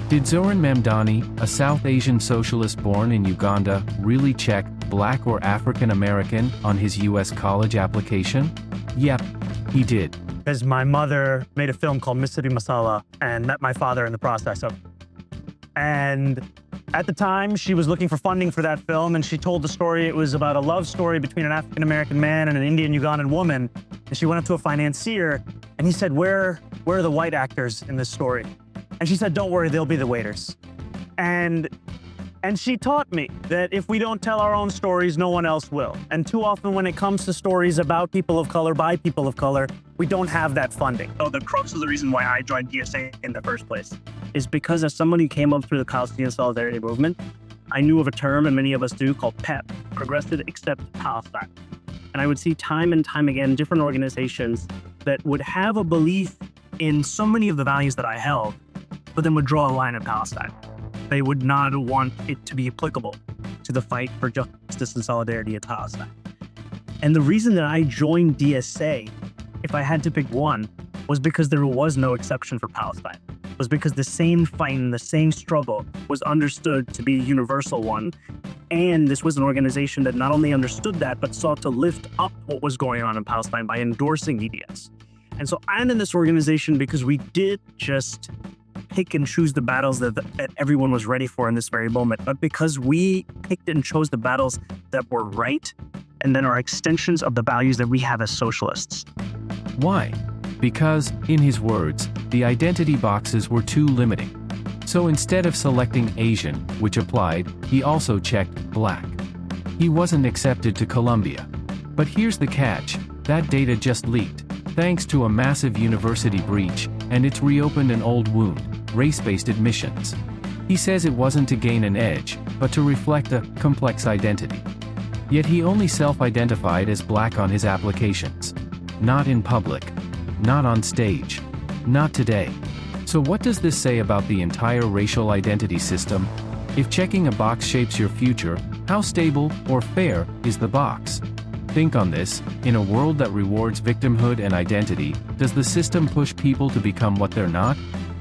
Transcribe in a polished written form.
Did Zohran Mamdani, a South Asian socialist born in Uganda, really check Black or African American on his US college application? Yep, he did. Because my mother made a film called Mystery Masala and met my father in the process of. And at the time, she was looking for funding for that film, and she told the story. It was about a love story between an African-American man and an Indian-Ugandan woman. And she went up to a financier, and he said, where are the white actors in this story? And she said, don't worry, they'll be the waiters. And she taught me that if we don't tell our own stories, no one else will. And too often when it comes to stories about people of color, by people of color, we don't have that funding. So the crux of the reason why I joined DSA in the first place is because as someone who came up through the Palestinian Solidarity Movement, I knew of a term, and many of us do, called PEP, Progressive Accept Palestine. And I would see time and time again different organizations that would have a belief in so many of the values that I held, but then would draw a line at Palestine. They would not want it to be applicable to the fight for justice and solidarity in Palestine. And the reason that I joined DSA, if I had to pick one, was because there was no exception for Palestine. It was because the same fight and the same struggle was understood to be a universal one. And this was an organization that not only understood that, but sought to lift up what was going on in Palestine by endorsing EDS. And so I'm in this organization because we did just pick and choose the battles that everyone was ready for in this very moment, but because we picked and chose the battles that were right, and then are extensions of the values that we have as socialists. Why? Because, in his words, the identity boxes were too limiting. So instead of selecting Asian, which applied, he also checked Black. He wasn't accepted to Columbia. But here's the catch, that data just leaked, thanks to a massive university breach, and it's reopened an old wound, race-based admissions. He says it wasn't to gain an edge, but to reflect a complex identity. Yet he only self-identified as Black on his applications. Not in public. Not on stage. Not today. So what does this say about the entire racial identity system? If checking a box shapes your future, how stable or fair is the box? Think on this, in a world that rewards victimhood and identity, does the system push people to become what they're not?